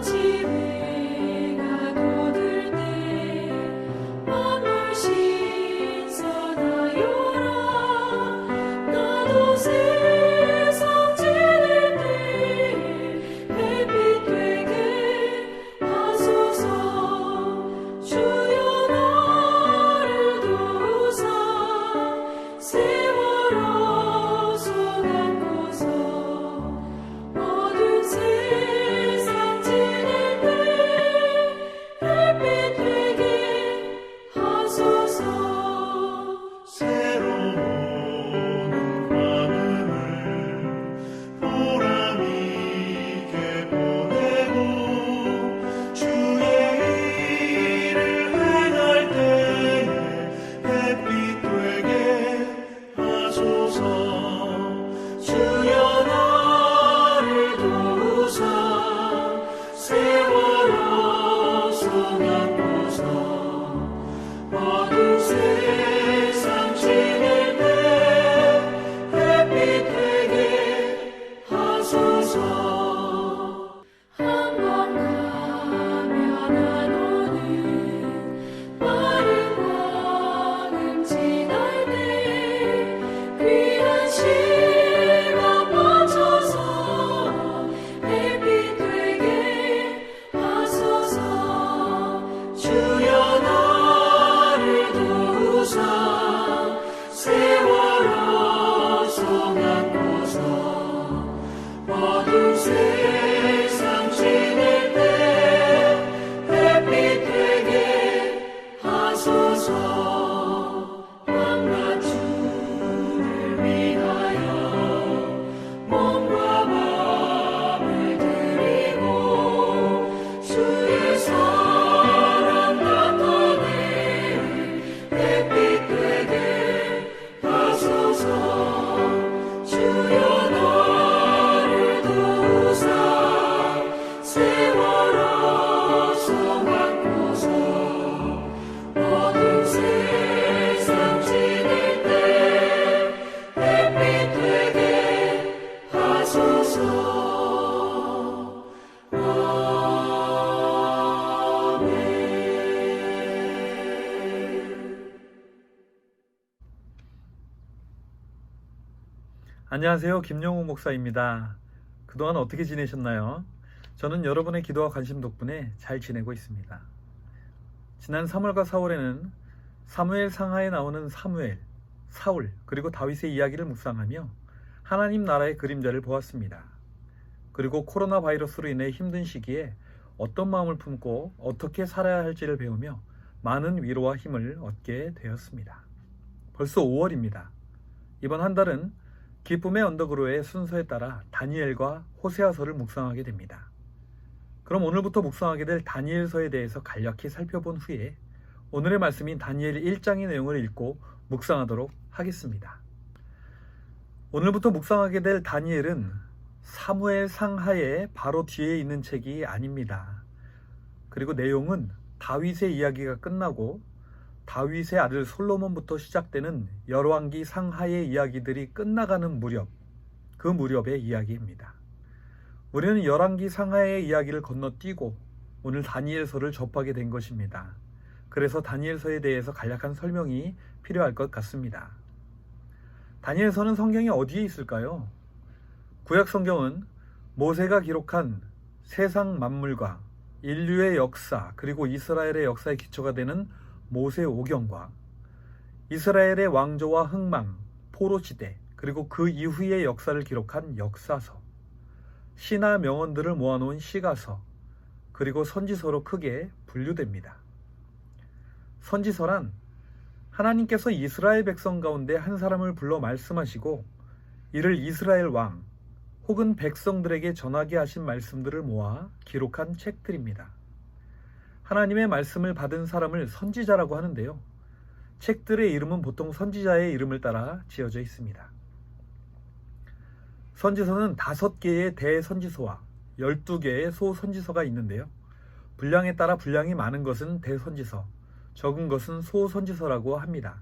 집에가 돋을 때 만물 신선하여라. 나도 세상 지낼 때 햇빛 되게 하소서. 주여 나를 도우사 세월호 소망고서. 어두운 세상 지낼 때 햇빛 되게 하소서. 새로운 관음을 보람있게 보내고 주의 일을 행할 때에 햇빛 되게 하소서. 주여 나를 도우사 세월호 소망고서. 어두운 세상 지낼 때 햇빛 되게 하소서. 한 번 가면 안 오는 마른 광음 지날 때 귀한 시간 맞춰서 햇빛 되게 하소서. 주여 나를 도우사 세월호 소망고서. 어두운 세상 지낼 때 햇빛 되게 하소서. 밤낮 주를 위하여 몸과 마음을 드리고 주의 사랑 나타내 햇빛 되게 하소서. 주여 나를 도우사 세월호 소망고서. 어두운 세상 지낼 때 햇빛 되게 하소서. 아멘. 안녕하세요. 김영우 목사입니다. 그동안 어떻게 지내셨나요? 저는 여러분의 기도와 관심 덕분에 잘 지내고 있습니다. 지난 3월과 4월에는 사무엘 상하에 나오는 사무엘, 사울, 그리고 다윗의 이야기를 묵상하며 하나님 나라의 그림자를 보았습니다. 그리고 코로나 바이러스로 인해 힘든 시기에 어떤 마음을 품고 어떻게 살아야 할지를 배우며 많은 위로와 힘을 얻게 되었습니다. 벌써 5월입니다. 이번 한 달은 기쁨의 언덕으로의 순서에 따라 다니엘과 호세아서를 묵상하게 됩니다. 그럼 오늘부터 묵상하게 될 다니엘서에 대해서 간략히 살펴본 후에 오늘의 말씀인 다니엘 1장의 내용을 읽고 묵상하도록 하겠습니다. 오늘부터 묵상하게 될 다니엘은 사무엘 상하의 바로 뒤에 있는 책이 아닙니다. 그리고 내용은 다윗의 이야기가 끝나고 다윗의 아들 솔로몬부터 시작되는 열왕기 상하의 이야기들이 끝나가는 무렵, 그 무렵의 이야기입니다. 우리는 열왕기 상하의 이야기를 건너뛰고 오늘 다니엘서를 접하게 된 것입니다. 그래서 다니엘서에 대해서 간략한 설명이 필요할 것 같습니다. 다니엘서는 성경에 어디에 있을까요? 구약 성경은 모세가 기록한 세상 만물과 인류의 역사 그리고 이스라엘의 역사의 기초가 되는 모세오경과 이스라엘의 왕조와 흥망, 포로시대 그리고 그 이후의 역사를 기록한 역사서, 시나 명언들을 모아놓은 시가서, 그리고 선지서로 크게 분류됩니다. 선지서란 하나님께서 이스라엘 백성 가운데 한 사람을 불러 말씀하시고 이를 이스라엘 왕 혹은 백성들에게 전하게 하신 말씀들을 모아 기록한 책들입니다. 하나님의 말씀을 받은 사람을 선지자라고 하는데요. 책들의 이름은 보통 선지자의 이름을 따라 지어져 있습니다. 선지서는 5개의 대선지서와 12개의 소선지서가 있는데요. 분량에 따라 분량이 많은 것은 대선지서, 적은 것은 소선지서라고 합니다.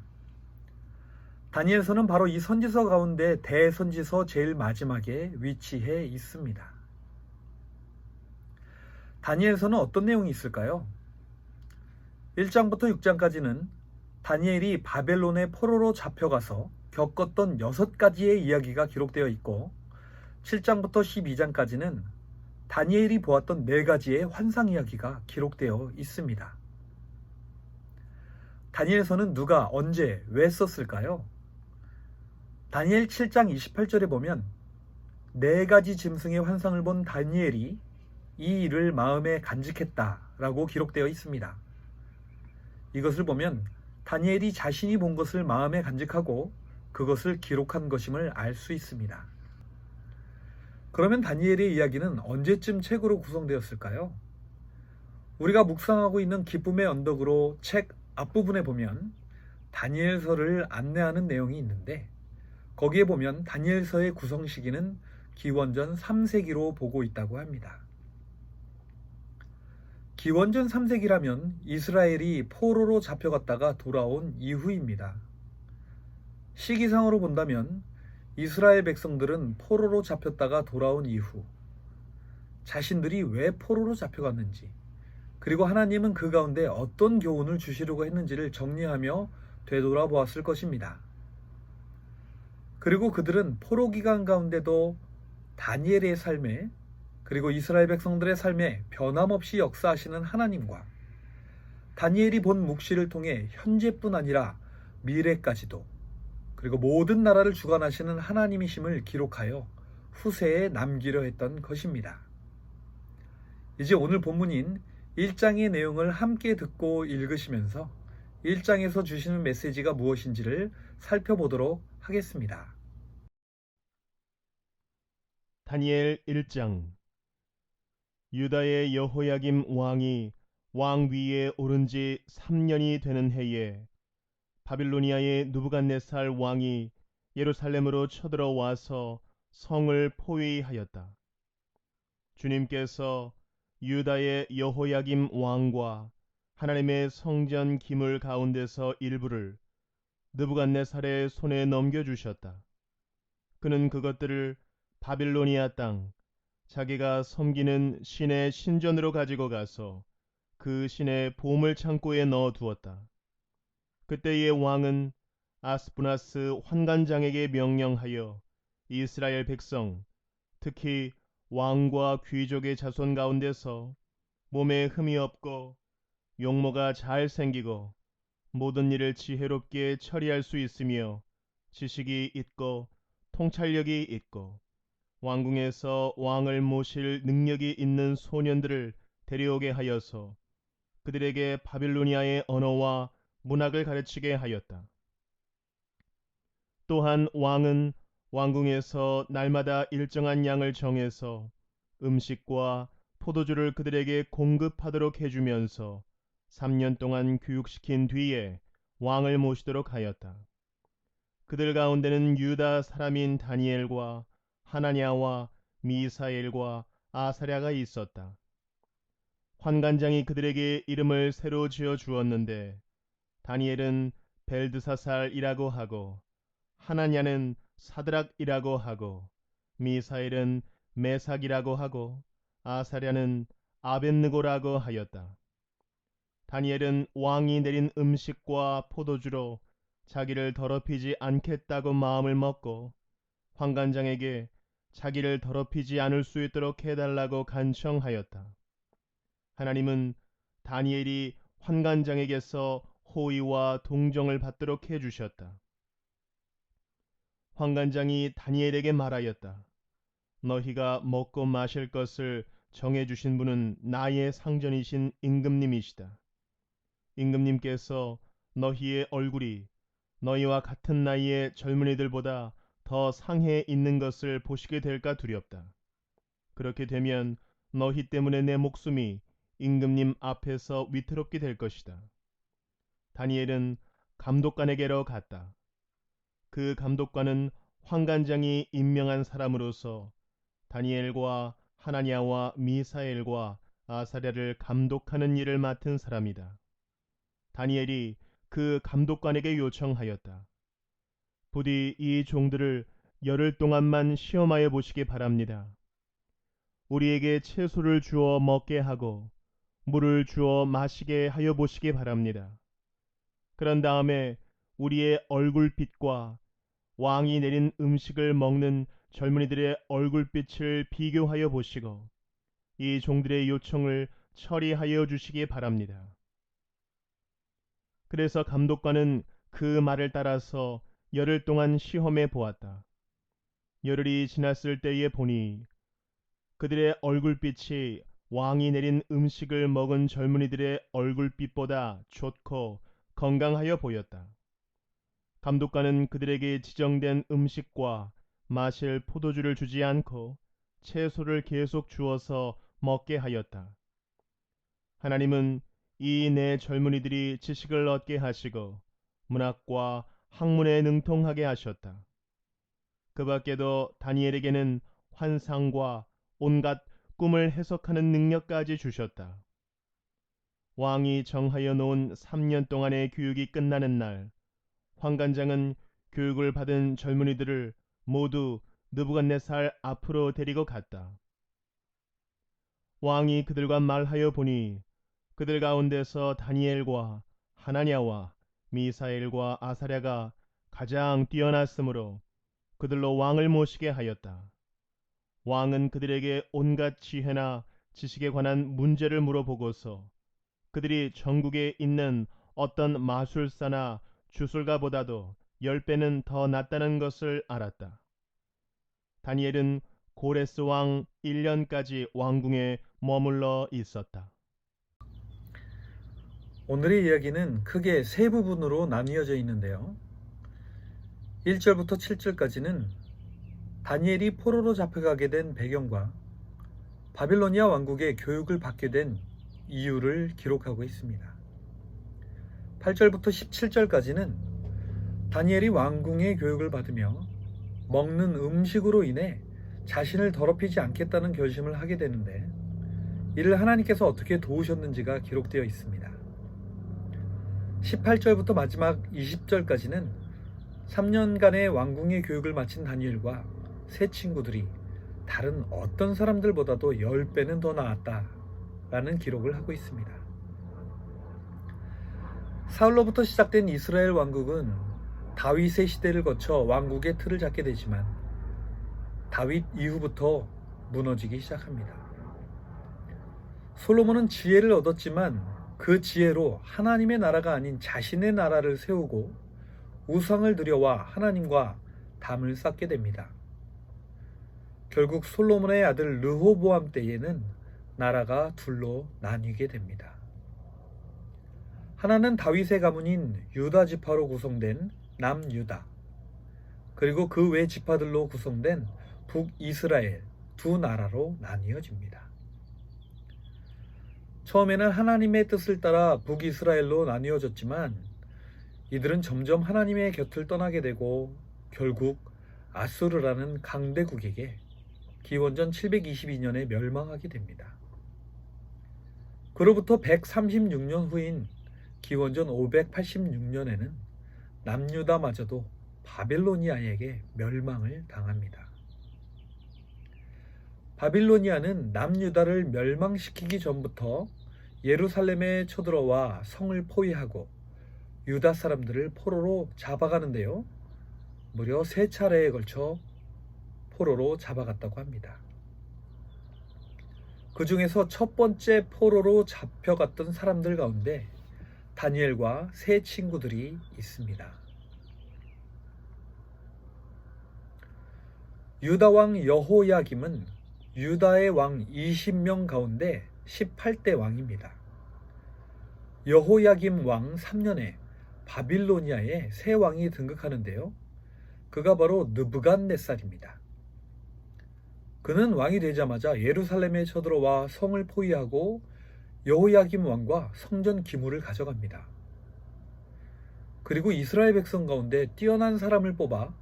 다니엘서는 바로 이 선지서 가운데 대선지서 제일 마지막에 위치해 있습니다. 다니엘서는 어떤 내용이 있을까요? 1장부터 6장까지는 다니엘이 바벨론의 포로로 잡혀가서 겪었던 6가지의 이야기가 기록되어 있고 7장부터 12장까지는 다니엘이 보았던 4가지의 환상 이야기가 기록되어 있습니다. 다니엘서는 누가 언제 왜 썼을까요? 다니엘 7장 28절에 보면 4가지 짐승의 환상을 본 다니엘이 이 일을 마음에 간직했다라고 기록되어 있습니다. 이것을 보면 다니엘이 자신이 본 것을 마음에 간직하고 그것을 기록한 것임을 알 수 있습니다. 그러면 다니엘의 이야기는 언제쯤 책으로 구성되었을까요? 우리가 묵상하고 있는 기쁨의 언덕으로 책 앞부분에 보면 다니엘서를 안내하는 내용이 있는데 거기에 보면 다니엘서의 구성 시기는 기원전 3세기로 보고 있다고 합니다. 기원전 3세기라면 이스라엘이 포로로 잡혀갔다가 돌아온 이후입니다. 시기상으로 본다면 이스라엘 백성들은 포로로 잡혔다가 돌아온 이후 자신들이 왜 포로로 잡혀갔는지 그리고 하나님은 그 가운데 어떤 교훈을 주시려고 했는지를 정리하며 되돌아보았을 것입니다. 그리고 그들은 포로 기간 가운데도 다니엘의 삶에 그리고 이스라엘 백성들의 삶에 변함없이 역사하시는 하나님과 다니엘이 본 묵시를 통해 현재뿐 아니라 미래까지도 그리고 모든 나라를 주관하시는 하나님이심을 기록하여 후세에 남기려 했던 것입니다. 이제 오늘 본문인 1장의 내용을 함께 듣고 읽으시면서 1장에서 주시는 메시지가 무엇인지를 살펴보도록 하겠습니다. 다니엘 1장. 유다의 여호야김 왕이 왕 위에 오른 지 3년이 되는 해에 바빌로니아의 느부갓네살 왕이 예루살렘으로 쳐들어와서 성을 포위하였다. 주님께서 유다의 여호야김 왕과 하나님의 성전 기물 가운데서 일부를 느부갓네살의 손에 넘겨주셨다. 그는 그것들을 바빌로니아 땅 자기가 섬기는 신의 신전으로 가지고 가서 그 신의 보물 창고에 넣어 두었다. 그때의 왕은 아스부나스 환관장에게 명령하여 이스라엘 백성, 특히 왕과 귀족의 자손 가운데서 몸에 흠이 없고 용모가 잘 생기고 모든 일을 지혜롭게 처리할 수 있으며 지식이 있고 통찰력이 있고 왕궁에서 왕을 모실 능력이 있는 소년들을 데려오게 하여서 그들에게 바빌로니아의 언어와 문학을 가르치게 하였다. 또한 왕은 왕궁에서 날마다 일정한 양을 정해서 음식과 포도주를 그들에게 공급하도록 해주면서 3년 동안 교육시킨 뒤에 왕을 모시도록 하였다. 그들 가운데는 유다 사람인 다니엘과 하나냐와 미사엘과 아사랴가 있었다. 환관장이 그들에게 이름을 새로 지어 주었는데 다니엘은 벨드사살이라고 하고 하나냐는 사드락이라고 하고 미사엘은 메삭이라고 하고 아사랴는 아벳느고라고 하였다. 다니엘은 왕이 내린 음식과 포도주로 자기를 더럽히지 않겠다고 마음을 먹고 환관장에게 자기를 더럽히지 않을 수 있도록 해달라고 간청하였다. 하나님은 다니엘이 환관장에게서 호의와 동정을 받도록 해주셨다. 환관장이 다니엘에게 말하였다. 너희가 먹고 마실 것을 정해주신 분은 나의 상전이신 임금님이시다. 임금님께서 너희의 얼굴이 너희와 같은 나이의 젊은이들보다 더 상해 있는 것을 보시게 될까 두렵다. 그렇게 되면 너희 때문에 내 목숨이 임금님 앞에서 위태롭게 될 것이다. 다니엘은 감독관에게로 갔다. 그 감독관은 환관장이 임명한 사람으로서 다니엘과 하나냐와 미사엘과 아사랴를 감독하는 일을 맡은 사람이다. 다니엘이 그 감독관에게 요청하였다. 부디 이 종들을 열흘 동안만 시험하여 보시기 바랍니다. 우리에게 채소를 주어 먹게 하고 물을 주어 마시게 하여 보시기 바랍니다. 그런 다음에 우리의 얼굴빛과 왕이 내린 음식을 먹는 젊은이들의 얼굴빛을 비교하여 보시고 이 종들의 요청을 처리하여 주시기 바랍니다. 그래서 감독관은 그 말을 따라서 열흘 동안 시험해 보았다. 열흘이 지났을 때에 보니 그들의 얼굴빛이 왕이 내린 음식을 먹은 젊은이들의 얼굴빛보다 좋고 건강하여 보였다. 감독관은 그들에게 지정된 음식과 마실 포도주를 주지 않고 채소를 계속 주어서 먹게 하였다. 하나님은 이 네 젊은이들이 지식을 얻게 하시고 문학과 학문에 능통하게 하셨다. 그 밖에도 다니엘에게는 환상과 온갖 꿈을 해석하는 능력까지 주셨다. 왕이 정하여 놓은 3년 동안의 교육이 끝나는 날, 환관장은 교육을 받은 젊은이들을 모두 느부갓네살 앞으로 데리고 갔다. 왕이 그들과 말하여 보니 그들 가운데서 다니엘과 하나냐와 미사엘과 아사랴가 가장 뛰어났으므로 그들로 왕을 모시게 하였다. 왕은 그들에게 온갖 지혜나 지식에 관한 문제를 물어보고서 그들이 전국에 있는 어떤 마술사나 주술가보다도 10배는 더 낫다는 것을 알았다. 다니엘은 고레스 왕 1년까지 왕궁에 머물러 있었다. 오늘의 이야기는 크게 세 부분으로 나뉘어져 있는데요. 1절부터 7절까지는 다니엘이 포로로 잡혀가게 된 배경과 바빌로니아 왕국의 교육을 받게 된 이유를 기록하고 있습니다. 8절부터 17절까지는 다니엘이 왕궁의 교육을 받으며 먹는 음식으로 인해 자신을 더럽히지 않겠다는 결심을 하게 되는데 이를 하나님께서 어떻게 도우셨는지가 기록되어 있습니다. 18절부터 마지막 20절까지는 3년간의 왕궁의 교육을 마친 다니엘과 세 친구들이 다른 어떤 사람들보다도 10배는 더 나았다라는 기록을 하고 있습니다. 사울로부터 시작된 이스라엘 왕국은 다윗의 시대를 거쳐 왕국의 틀을 잡게 되지만 다윗 이후부터 무너지기 시작합니다. 솔로몬은 지혜를 얻었지만 그 지혜로 하나님의 나라가 아닌 자신의 나라를 세우고 우상을 들여와 하나님과 담을 쌓게 됩니다. 결국 솔로몬의 아들 르호보암 때에는 나라가 둘로 나뉘게 됩니다. 하나는 다윗의 가문인 유다 지파로 구성된 남유다, 그리고 그 외 지파들로 구성된 북이스라엘 두 나라로 나뉘어집니다. 처음에는 하나님의 뜻을 따라 북이스라엘로 나뉘어졌지만 이들은 점점 하나님의 곁을 떠나게 되고 결국 아수르라는 강대국에게 기원전 722년에 멸망하게 됩니다. 그로부터 136년 후인 기원전 586년에는 남유다마저도 바빌로니아에게 멸망을 당합니다. 바빌로니아는 남유다를 멸망시키기 전부터 예루살렘에 쳐들어와 성을 포위하고 유다 사람들을 포로로 잡아가는데요. 무려 3차례에 걸쳐 포로로 잡아갔다고 합니다. 그 중에서 첫 번째 포로로 잡혀갔던 사람들 가운데 다니엘과 세 친구들이 있습니다. 유다 왕 여호야김은 유다의 왕 20명 가운데 18대 왕입니다. 여호야김 왕 3년에 바빌로니아에 새 왕이 등극하는데요. 그가 바로 느부갓네살입니다. 그는 왕이 되자마자 예루살렘에 쳐들어와 성을 포위하고 여호야김 왕과 성전 기물을 가져갑니다. 그리고 이스라엘 백성 가운데 뛰어난 사람을 뽑아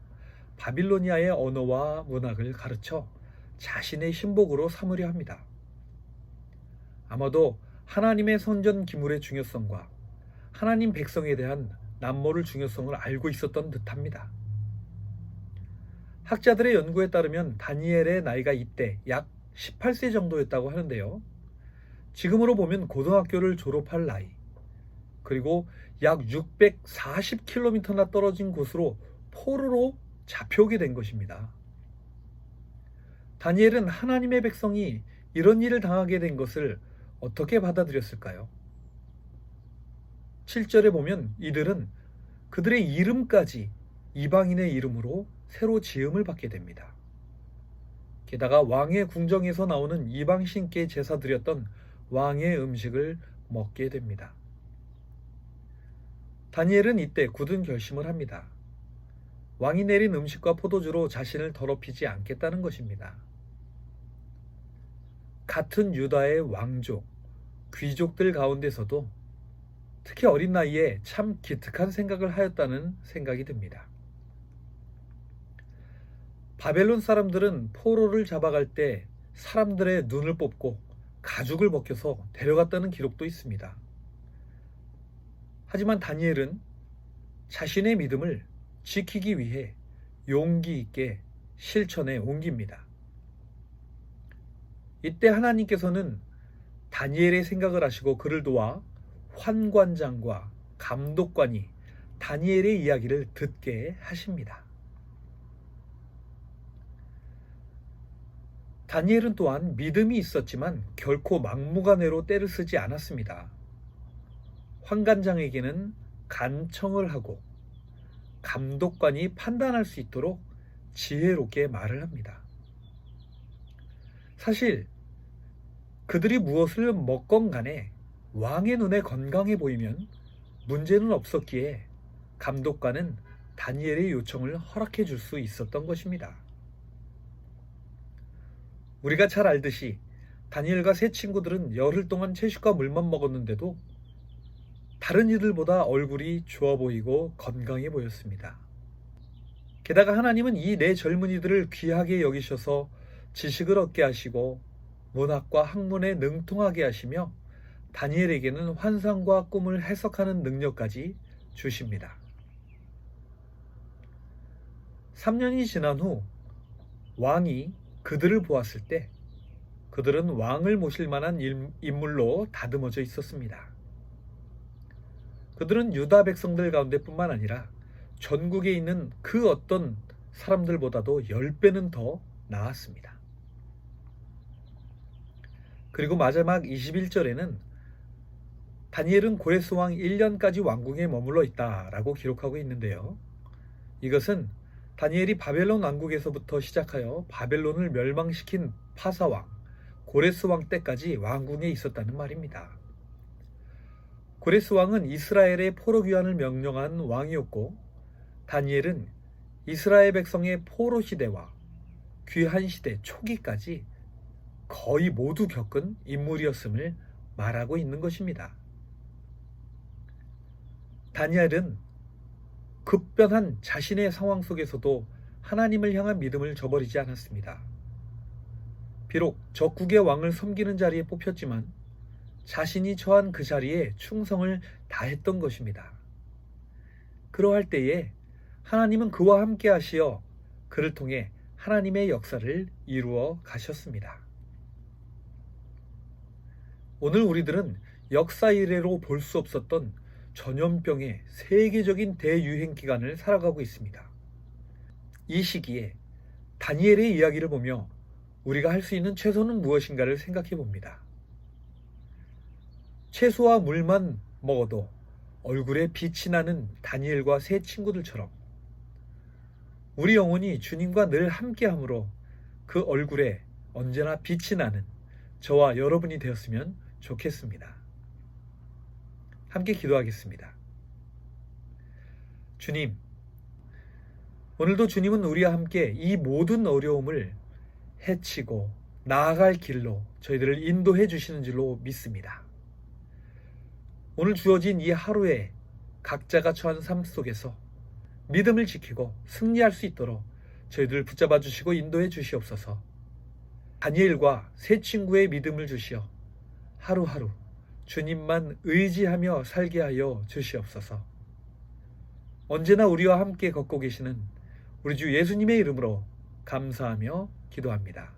바빌로니아의 언어와 문학을 가르쳐 자신의 신복으로 삼으려 합니다. 아마도 하나님의 성전 기물의 중요성과 하나님 백성에 대한 남모를 중요성을 알고 있었던 듯합니다. 학자들의 연구에 따르면 다니엘의 나이가 이때 약 18세 정도였다고 하는데요. 지금으로 보면 고등학교를 졸업할 나이, 그리고 약 640km나 떨어진 곳으로 포로로 잡혀오게 된 것입니다. 다니엘은 하나님의 백성이 이런 일을 당하게 된 것을 어떻게 받아들였을까요? 7절에 보면 이들은 그들의 이름까지 이방인의 이름으로 새로 지음을 받게 됩니다. 게다가 왕의 궁정에서 나오는 이방신께 제사 드렸던 왕의 음식을 먹게 됩니다. 다니엘은 이때 굳은 결심을 합니다. 왕이 내린 음식과 포도주로 자신을 더럽히지 않겠다는 것입니다. 같은 유다의 왕족, 귀족들 가운데서도 특히 어린 나이에 참 기특한 생각을 하였다는 생각이 듭니다. 바벨론 사람들은 포로를 잡아갈 때 사람들의 눈을 뽑고 가죽을 벗겨서 데려갔다는 기록도 있습니다. 하지만 다니엘은 자신의 믿음을 지키기 위해 용기 있게 실천에 옮깁니다. 이때 하나님께서는 다니엘의 생각을 하시고 그를 도와 환관장과 감독관이 다니엘의 이야기를 듣게 하십니다. 다니엘은 또한 믿음이 있었지만 결코 막무가내로 때를 쓰지 않았습니다. 환관장에게는 간청을 하고 감독관이 판단할 수 있도록 지혜롭게 말을 합니다. 사실 그들이 무엇을 먹건 간에 왕의 눈에 건강해 보이면 문제는 없었기에 감독관은 다니엘의 요청을 허락해 줄 수 있었던 것입니다. 우리가 잘 알듯이 다니엘과 세 친구들은 열흘 동안 채식과 물만 먹었는데도 다른 이들보다 얼굴이 좋아 보이고 건강해 보였습니다. 게다가 하나님은 이 네 젊은이들을 귀하게 여기셔서 지식을 얻게 하시고 문학과 학문에 능통하게 하시며 다니엘에게는 환상과 꿈을 해석하는 능력까지 주십니다. 3년이 지난 후 왕이 그들을 보았을 때 그들은 왕을 모실 만한 인물로 다듬어져 있었습니다. 그들은 유다 백성들 가운데 뿐만 아니라 전국에 있는 그 어떤 사람들보다도 10배는 더 나았습니다. 그리고 마지막 21절에는 다니엘은 고레스 왕 1년까지 왕궁에 머물러 있다라고 기록하고 있는데요. 이것은 다니엘이 바벨론 왕국에서부터 시작하여 바벨론을 멸망시킨 파사왕, 고레스 왕 때까지 왕궁에 있었다는 말입니다. 고레스 왕은 이스라엘의 포로 귀환을 명령한 왕이었고 다니엘은 이스라엘 백성의 포로 시대와 귀환 시대 초기까지 거의 모두 겪은 인물이었음을 말하고 있는 것입니다. 다니엘은 급변한 자신의 상황 속에서도 하나님을 향한 믿음을 저버리지 않았습니다. 비록 적국의 왕을 섬기는 자리에 뽑혔지만 자신이 처한 그 자리에 충성을 다했던 것입니다. 그러할 때에 하나님은 그와 함께 하시어 그를 통해 하나님의 역사를 이루어 가셨습니다. 오늘 우리들은 역사 이래로 볼 수 없었던 전염병의 세계적인 대유행 기간을 살아가고 있습니다. 이 시기에 다니엘의 이야기를 보며 우리가 할 수 있는 최소는 무엇인가를 생각해 봅니다. 채소와 물만 먹어도 얼굴에 빛이 나는 다니엘과 세 친구들처럼 우리 영혼이 주님과 늘 함께함으로 그 얼굴에 언제나 빛이 나는 저와 여러분이 되었으면 좋겠습니다. 함께 기도하겠습니다. 주님, 오늘도 주님은 우리와 함께 이 모든 어려움을 헤치고 나아갈 길로 저희들을 인도해 주시는 줄로 믿습니다. 오늘 주어진 이 하루에 각자가 처한 삶 속에서 믿음을 지키고 승리할 수 있도록 저희들을 붙잡아 주시고 인도해 주시옵소서. 다니엘과 세 친구의 믿음을 주시어 하루하루 주님만 의지하며 살게 하여 주시옵소서. 언제나 우리와 함께 걷고 계시는 우리 주 예수님의 이름으로 감사하며 기도합니다.